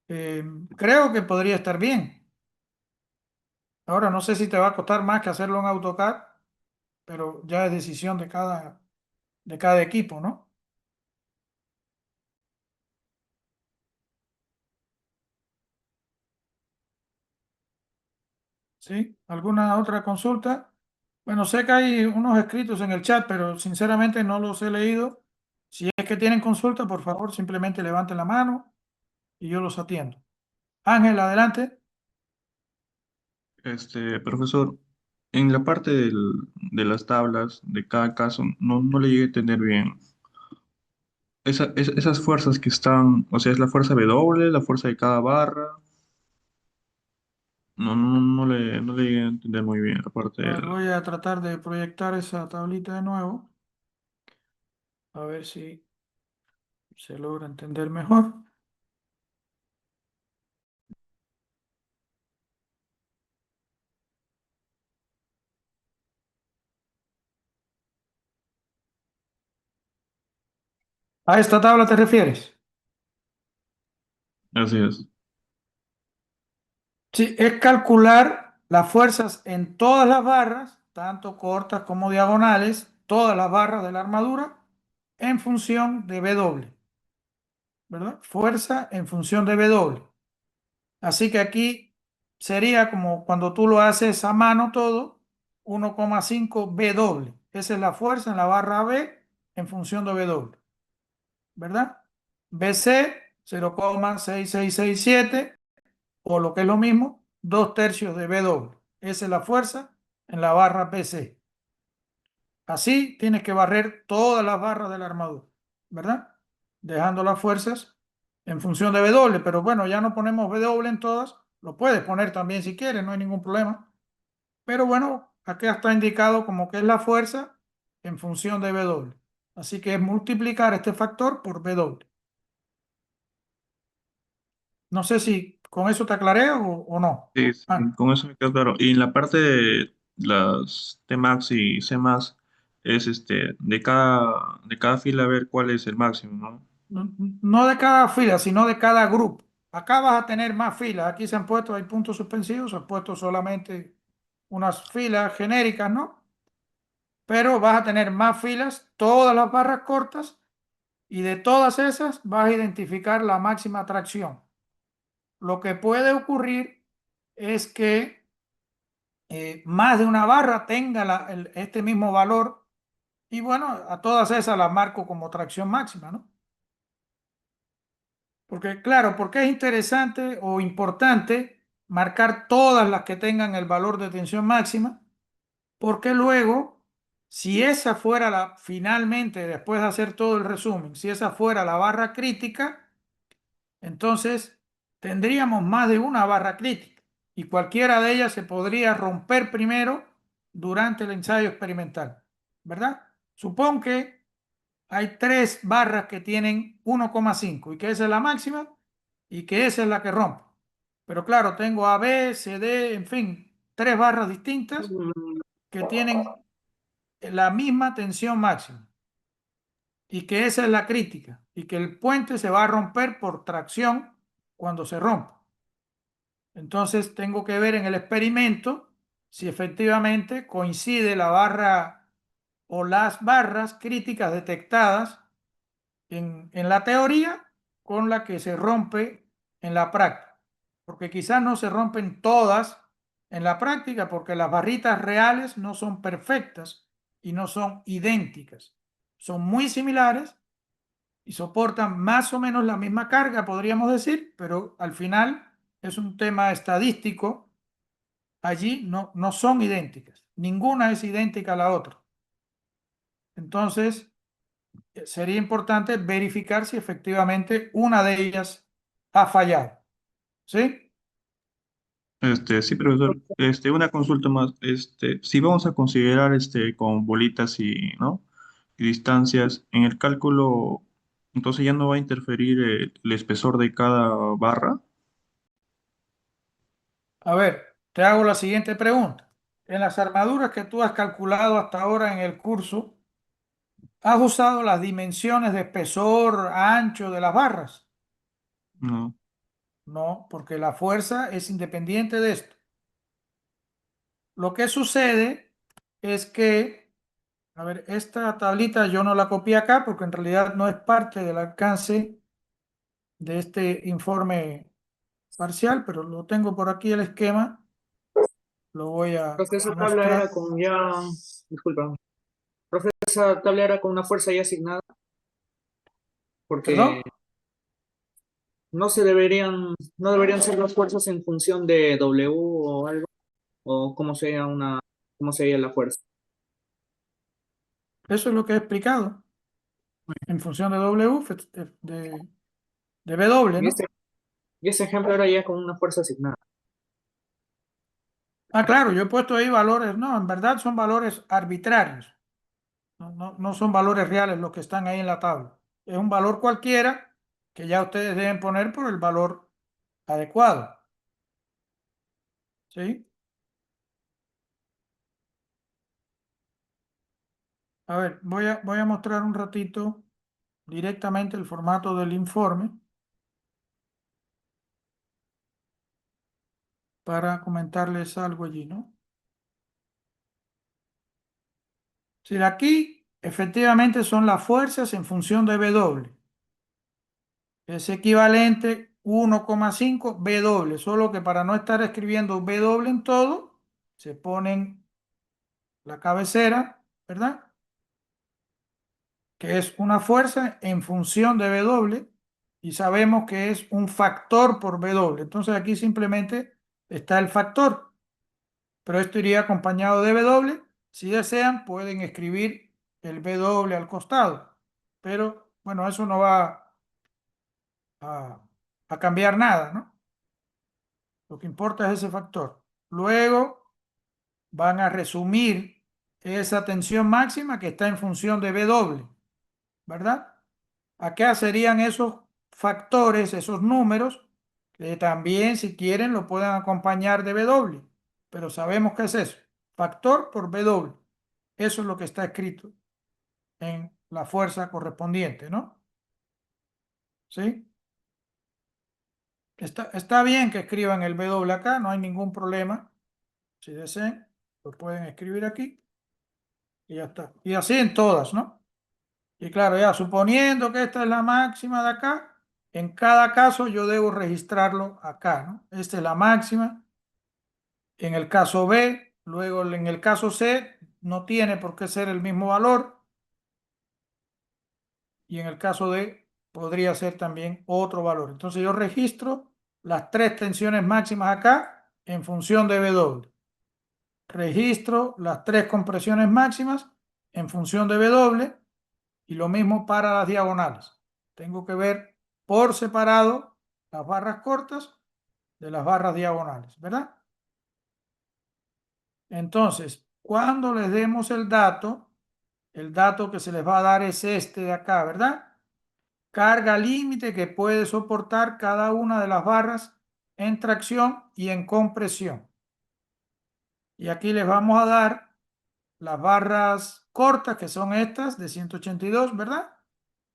eh, creo que podría estar bien. Ahora no sé si te va a costar más que hacerlo en AutoCAD, pero ya es decisión de cada equipo, ¿no? ¿Sí? ¿Alguna otra consulta? Bueno, sé que hay unos escritos en el chat, pero sinceramente no los he leído. Si es que tienen consulta, por favor, simplemente levanten la mano y yo los atiendo. Ángel, adelante. Profesor, en la parte de las tablas de cada caso, no le llegué a entender bien. Esas fuerzas que están, o sea, es la fuerza W, la fuerza de cada barra. No le llegué a entender muy bien la parte A ver, del... voy a tratar de proyectar esa tablita de nuevo, a ver si se logra entender mejor. ¿A esta tabla te refieres? Así es. Sí, es calcular las fuerzas en todas las barras, tanto cortas como diagonales, todas las barras de la armadura, en función de W, ¿verdad? Fuerza en función de W. Así que aquí sería como cuando tú lo haces a mano todo, 1,5 W. Esa es la fuerza en la barra B en función de W, ¿verdad? BC 0,6667 o lo que es lo mismo, 2/3 de W. Esa es la fuerza en la barra BC. Así tienes que barrer todas las barras de la armadura, ¿verdad? Dejando las fuerzas en función de W, pero bueno, ya no ponemos W en todas, lo puedes poner también si quieres, no hay ningún problema. Pero bueno, acá está indicado como que es la fuerza en función de W. Así que es multiplicar este factor por W. No sé si con eso te aclaré o no. Sí, sí, Ah, con eso me quedó claro. Y en la parte de las Tmax y Cmax, es de cada fila a ver cuál es el máximo, ¿no? no de cada fila, sino de cada grupo. Acá vas a tener más filas. Aquí se han puesto, hay puntos suspensivos, se han puesto solamente unas filas genéricas, ¿no? pero vas a tener más filas, todas las barras cortas, y de todas esas vas a identificar la máxima tracción. Lo que puede ocurrir es que más de una barra tenga este mismo valor, y bueno, a todas esas las marco como tracción máxima, ¿no? Porque claro, porque es interesante o importante marcar todas las que tengan el valor de tensión máxima, porque luego, si esa fuera finalmente, después de hacer todo el resumen, si esa fuera la barra crítica, entonces tendríamos más de una barra crítica y cualquiera de ellas se podría romper primero durante el ensayo experimental, ¿verdad? Supón que hay tres barras que tienen 1,5 y que esa es la máxima y que esa es la que rompe. Pero claro, tengo A, B, C, D, en fin, tres barras distintas Mm, que tienen la misma tensión máxima y que esa es la crítica y que el puente se va a romper por tracción cuando se rompa. Entonces tengo que ver en el experimento si efectivamente coincide la barra o las barras críticas detectadas en la teoría con la que se rompe en la práctica. Porque quizás no se rompen todas en la práctica porque las barritas reales no son perfectas y no son idénticas. Son muy similares y soportan más o menos la misma carga, podríamos decir, pero al final es un tema estadístico. Allí no son idénticas. Ninguna es idéntica a la otra. Entonces, sería importante verificar si efectivamente una de ellas ha fallado. ¿Sí? Sí, profesor. Una consulta más. Si vamos a considerar con bolitas y, ¿no? Y distancias, en el cálculo, entonces ya no va a interferir el espesor de cada barra. A ver, te hago la siguiente pregunta. En las armaduras que tú has calculado hasta ahora en el curso, ¿has usado las dimensiones de espesor, ancho de las barras? No. No, porque la fuerza es independiente de esto. Lo que sucede es que, a ver, esta tablita yo no la copié acá porque en realidad no es parte del alcance de este informe parcial, pero lo tengo por aquí el esquema, lo voy profe, a esa tabla mostrar. era con ya, disculpa, profe, esa tabla era con una fuerza ya asignada, ¿Perdón? porque no deberían ser las fuerzas en función de W o algo, o cómo sería la fuerza. Eso es lo que he explicado en función de W, de W, Y ¿no? ese ejemplo era ya con una fuerza asignada. Ah, claro, yo he puesto ahí valores, no, en verdad son valores arbitrarios, no son valores reales los que están ahí en la tabla. Es un valor cualquiera que ya ustedes deben poner por el valor adecuado, ¿sí? A ver, voy a mostrar un ratito directamente el formato del informe para comentarles algo allí, ¿no? Si aquí efectivamente son las fuerzas en función de W. Es equivalente 1,5 W, solo que para no estar escribiendo W en todo, se ponen la cabecera, ¿verdad? Que es una fuerza en función de W y sabemos que es un factor por W. Entonces aquí simplemente está el factor, pero esto iría acompañado de W. Si desean, pueden escribir el W al costado, pero bueno, eso no va a, a cambiar nada, ¿no? Lo que importa es ese factor. Luego van a resumir esa tensión máxima que está en función de W, ¿verdad? Acá serían esos factores, esos números, que también si quieren lo pueden acompañar de W, pero sabemos qué es eso, factor por W. Eso es lo que está escrito en la fuerza correspondiente, ¿no? ¿Sí? Está bien que escriban el W acá, no hay ningún problema. Si desean, lo pueden escribir aquí. Y ya está. Y así en todas, ¿no? Y claro, ya suponiendo que esta es la máxima de acá, en cada caso yo debo registrarlo acá, ¿no? Esta es la máxima. En el caso B, luego en el caso C no tiene por qué ser el mismo valor. Y en el caso D podría ser también otro valor. Entonces yo registro las tres tensiones máximas acá en función de W. Registro las tres compresiones máximas en función de W y lo mismo para las diagonales. Tengo que ver por separado las barras cortas de las barras diagonales, ¿verdad? Entonces, cuando les demos el dato que se les va a dar es este de acá, ¿verdad? Carga límite que puede soportar cada una de las barras en tracción y en compresión. Y aquí les vamos a dar las barras cortas, que son estas de 182, ¿verdad?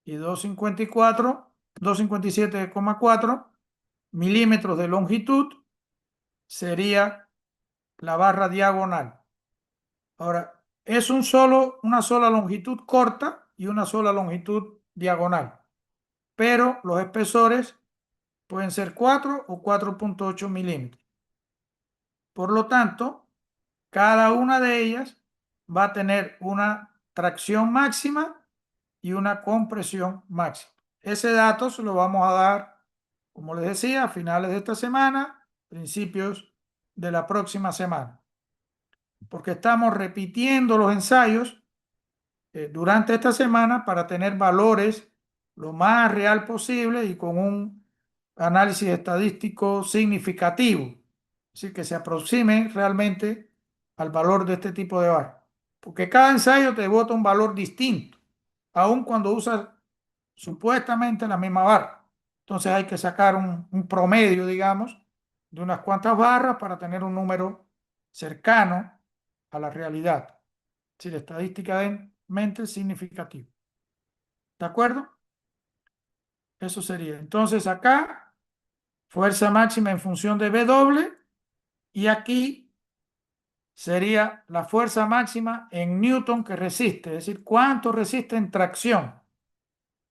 Y 254, 257,4 milímetros de longitud sería la barra diagonal. Ahora, es una sola longitud corta y una sola longitud diagonal, pero los espesores pueden ser 4 o 4,8 milímetros. Por lo tanto, cada una de ellas va a tener una tracción máxima y una compresión máxima. Ese dato se lo vamos a dar, como les decía, a finales de esta semana, principios de la próxima semana, porque estamos repitiendo los ensayos durante esta semana para tener valores lo más real posible y con un análisis estadístico significativo, así que se aproxime realmente al valor de este tipo de barra, porque cada ensayo te bota un valor distinto, aun cuando usas supuestamente la misma barra. Entonces hay que sacar un promedio, digamos, de unas cuantas barras para tener un número cercano a la realidad, es decir, estadísticamente significativo. ¿De acuerdo? Eso sería. Entonces acá, fuerza máxima en función de W y aquí sería la fuerza máxima en Newton que resiste, es decir, cuánto resiste en tracción.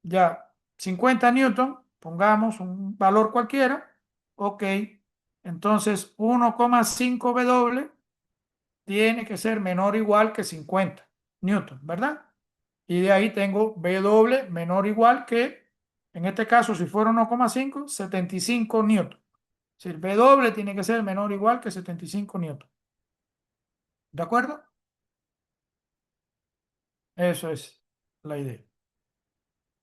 Ya, 50 newton, pongamos un valor cualquiera, ok, entonces 1,5 W tiene que ser menor o igual que 50 newton, ¿verdad? Y de ahí tengo W menor o igual que, en este caso, si fuera 1,5, 75 newton. Es decir, W tiene que ser menor o igual que 75 newton. ¿De acuerdo? Eso es la idea.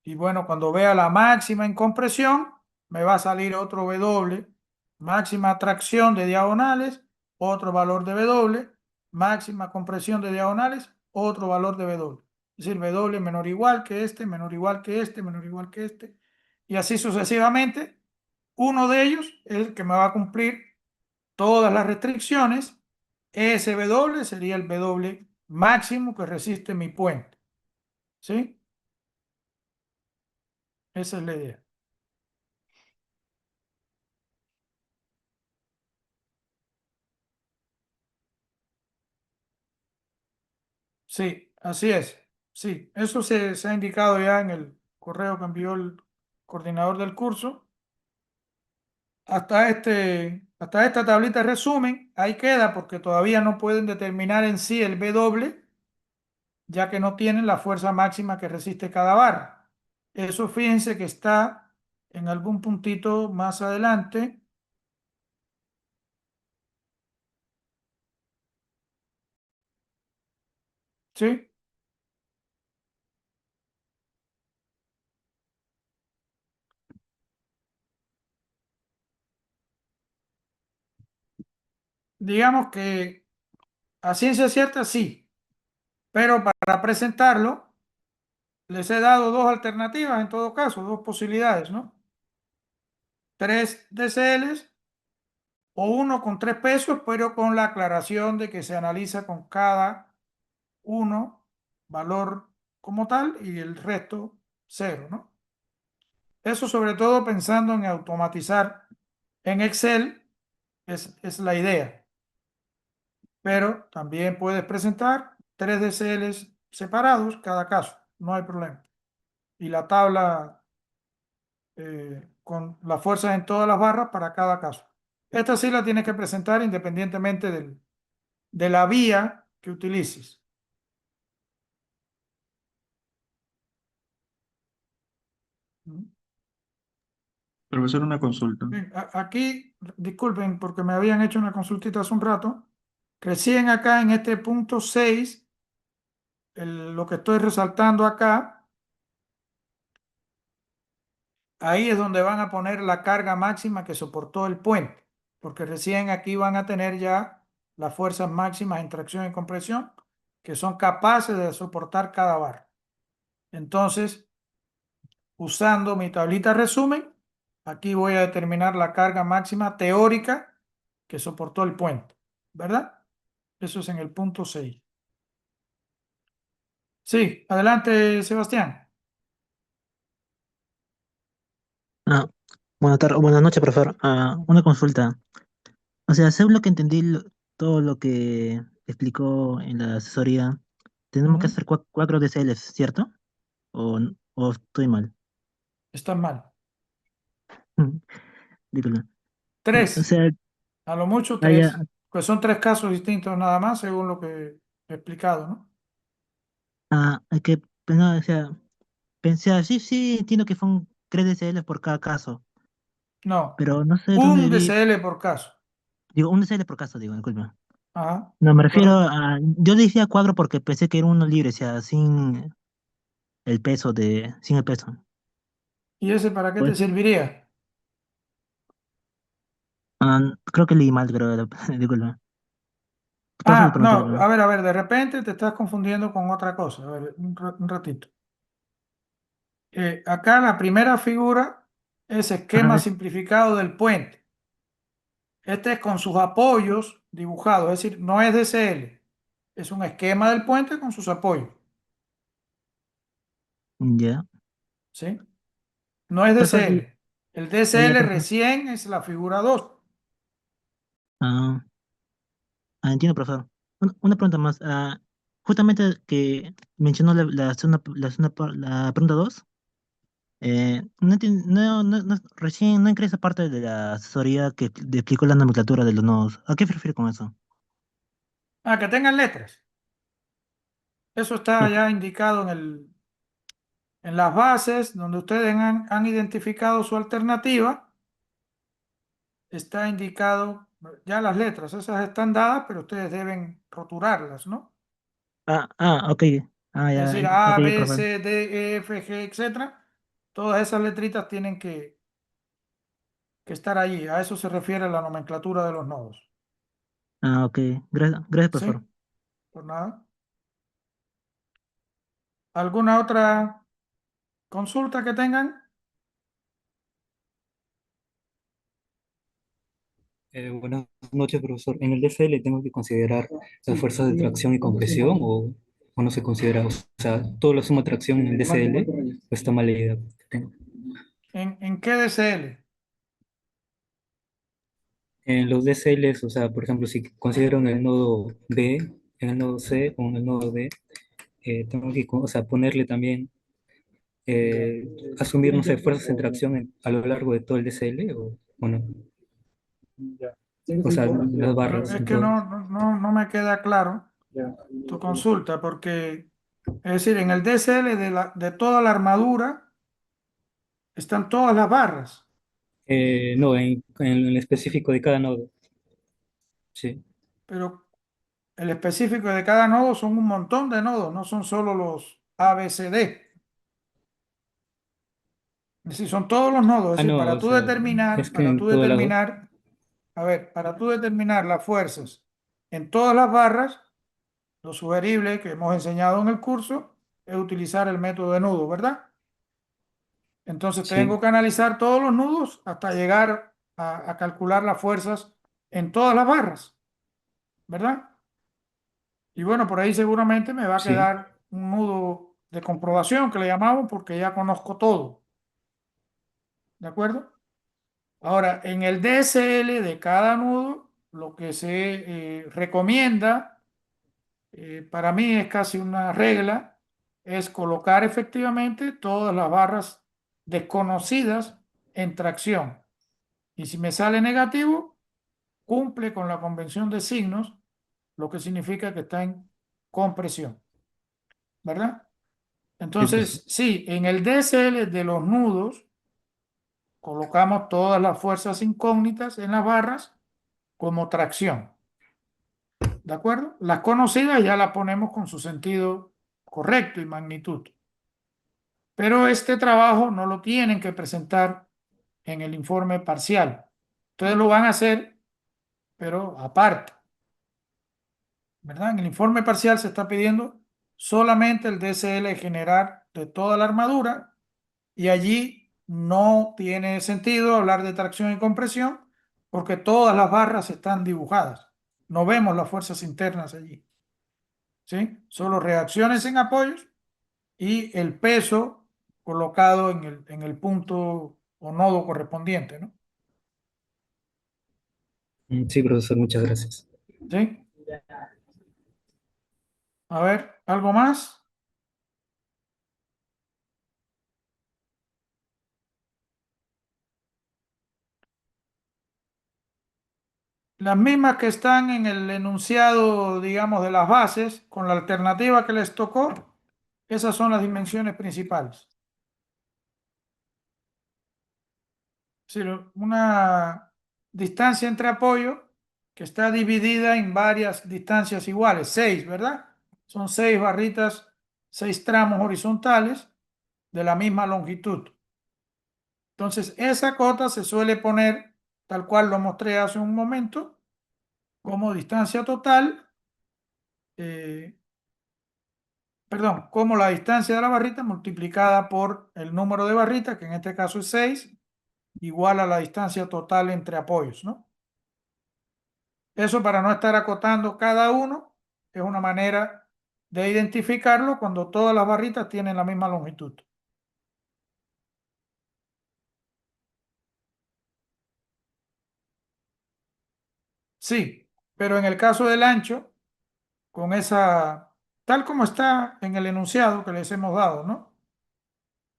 Y bueno, cuando vea la máxima en compresión, me va a salir otro W, máxima tracción de diagonales, otro valor de W, máxima compresión de diagonales, otro valor de W. Es decir, W menor o igual que este, menor o igual que este, menor o igual que este, y así sucesivamente. Uno de ellos es el que me va a cumplir todas las restricciones. Ese W sería el W máximo que resiste mi puente. ¿Sí? Esa es la idea. Sí, así es. Sí, eso se ha indicado ya en el correo que envió el coordinador del curso. Hasta esta tablita de resumen, ahí queda porque todavía no pueden determinar en sí el W, ya que no tienen la fuerza máxima que resiste cada barra. Eso fíjense que está en algún puntito más adelante. ¿Sí? Digamos que a ciencia cierta sí, pero para presentarlo les he dado dos alternativas en todo caso, dos posibilidades, ¿no? 3 DCLs o uno con 3 pesos, pero con la aclaración de que se analiza con cada uno valor como tal y el resto cero, ¿no? Eso sobre todo pensando en automatizar en Excel es la idea, pero también puedes presentar 3 DCLs separados cada caso, no hay problema. Y la tabla con las fuerzas en todas las barras para cada caso. Esta sí la tienes que presentar independientemente de la vía que utilices. ¿Mm? Profesor, una consulta. Bien, aquí, disculpen, porque me habían hecho una consultita hace un rato. Recién acá en este punto 6, lo que estoy resaltando acá, ahí es donde van a poner la carga máxima que soportó el puente, porque recién aquí van a tener ya las fuerzas máximas en tracción y compresión que son capaces de soportar cada barra. Entonces, usando mi tablita resumen, aquí voy a determinar la carga máxima teórica que soportó el puente, ¿verdad? Eso es en el punto 6. Sí, adelante, Sebastián. Ah, buenas tardes, buenas noches, profesor. Una consulta. O sea, según lo que entendí, todo lo que explicó en la asesoría, tenemos que Ujú. hacer 4 DCLs, ¿cierto? ¿O estoy mal? Estás mal. Dígalo. O 3, sea, a lo mucho ya, 3, pues son 3 casos distintos nada más, según lo que he explicado, ¿no? hay que, pues, no, o sea, pensé, sí, sí, entiendo que son 3 DCLs por cada caso, No, pero no sé dónde un vi, DCL por caso. digo, un DCL por caso, digo, disculpa. Ajá, No, me refiero correcto. yo decía cuadro porque pensé que era uno libre, o sea, sin el peso. ¿Y ese para qué te Pues, serviría? creo que leí mal, creo, disculpa. Por eso le Ah, preguntaba, no, ¿no? a ver, de repente te estás confundiendo con otra cosa. A ver, un ratito. Acá la primera figura es A esquema ver, simplificado del puente. Este es con sus apoyos dibujados, es decir, no es DCL, es un esquema del puente con sus apoyos, ya. ¿sí? No es Profesor, DCL. El ya, DCL profesor. recién es la figura 2. Ah, entiendo, profesor. Una pregunta más. Justamente que mencionó la pregunta 2. Recién no incluye esa parte de la asesoría que explicó la nomenclatura de los nodos. ¿A qué se refiere con eso? Ah, que tengan letras. Eso está No. ya indicado en las bases donde ustedes han identificado su alternativa. Está indicado ya las letras, esas están dadas, pero ustedes deben roturarlas, ¿no? Ok. Es Ya, decir, ok, A, B, profesor. C, D, E, F, G, etcétera. Todas esas letritas tienen que estar allí. A eso se refiere la nomenclatura de los nodos. Ok. Gracias, ¿Sí? profesor. Por nada. ¿Alguna otra consulta que tengan? Buenas noches, profesor. ¿En el DCL tengo que considerar las fuerzas de tracción y compresión o no se considera? O sea, ¿todo lo suma tracción en el DCL o está mal leída? ¿En qué DCL? En los DCLs, o sea, por ejemplo, si considero en el nodo B, en el nodo C o en el nodo D, tengo que, o sea, ponerle también, asumir, no sé, fuerzas de tracción a lo largo de todo el DCL o no. O sea, las Pero barras es en que todo. no me queda claro tu consulta, porque, es decir, en el DCL de toda la armadura están todas las barras, No, en el específico de cada nodo. Sí. pero el específico de cada nodo son un montón de nodos, no son solo los A, B, C, D. Es decir, son todos los nodos. Es Ah, decir, no, o sea, es que para tú en todas las... determinar, a ver, para tú determinar las fuerzas en todas las barras, lo sugerible que hemos enseñado en el curso es utilizar el método de nudo, ¿verdad? Entonces tengo Sí, que analizar todos los nudos hasta llegar a calcular las fuerzas en todas las barras, ¿verdad? Y bueno, por ahí seguramente me va a sí, quedar un nudo de comprobación que le llamamos porque ya conozco todo, ¿de acuerdo? Ahora, en el DSL de cada nudo, lo que se recomienda para mí es casi una regla, es colocar efectivamente todas las barras desconocidas en tracción. Y si me sale negativo, cumple con la convención de signos, lo que significa que está en compresión, ¿verdad? Sí, pues. Entonces, sí, en el DSL de los nudos colocamos todas las fuerzas incógnitas en las barras como tracción, ¿de acuerdo? Las conocidas ya las ponemos con su sentido correcto y magnitud. Pero este trabajo no lo tienen que presentar en el informe parcial. Ustedes lo van a hacer, pero aparte, ¿verdad? En el informe parcial se está pidiendo solamente el DSL general de toda la armadura y allí no tiene sentido hablar de tracción y compresión porque todas las barras están dibujadas. No vemos las fuerzas internas allí, ¿sí? Solo reacciones en apoyos y el peso colocado en el punto o nodo correspondiente, ¿no? Sí, profesor, muchas gracias. ¿Sí? A ver, ¿algo más? Las mismas que están en el enunciado, digamos, de las bases, con la alternativa que les tocó, esas son las dimensiones principales. Es decir, una distancia entre apoyos que está dividida en varias distancias iguales, 6, ¿verdad? Son 6 barritas, 6 tramos horizontales de la misma longitud. Entonces, esa cota se suele poner, tal cual lo mostré hace un momento, como distancia total, eh, perdón, como la distancia de la barrita multiplicada por el número de barritas, que en este caso es 6, igual a la distancia total entre apoyos, ¿no? Eso para no estar acotando cada uno, es una manera de identificarlo cuando todas las barritas tienen la misma longitud. Sí, pero en el caso del ancho, con esa, tal como está en el enunciado que les hemos dado, ¿no?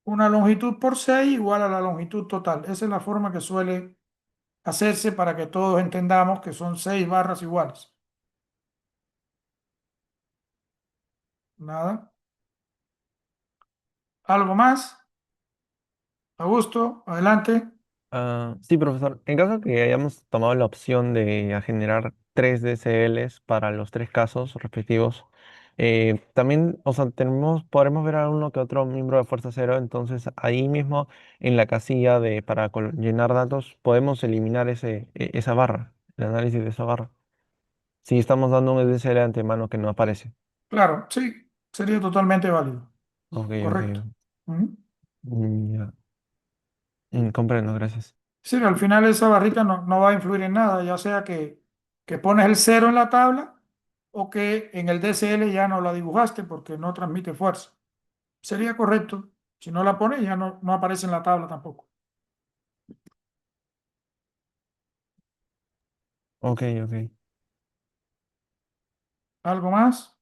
Una longitud por 6 igual a la longitud total. Esa es la forma que suele hacerse para que todos entendamos que son 6 barras iguales. Nada. ¿Algo más? Augusto, adelante. Sí, profesor. En caso que hayamos tomado la opción de generar tres DCLs para los tres casos respectivos, también, o sea, podremos ver a uno que otro miembro de Fuerza Cero, entonces ahí mismo en la casilla para llenar datos podemos eliminar esa barra, el análisis de esa barra. Si estamos dando un DCL de antemano que no aparece. Claro, sí, sería totalmente válido. Ok, ok. Correcto. Ujú. Ya. Comprendo, gracias. Sí, al final esa barrita no va a influir en nada, ya sea que pones el cero en la tabla o que en el DCL ya no la dibujaste porque no transmite fuerza. Sería correcto. Si no la pones, ya no aparece en la tabla tampoco. Ok, ok. ¿Algo más?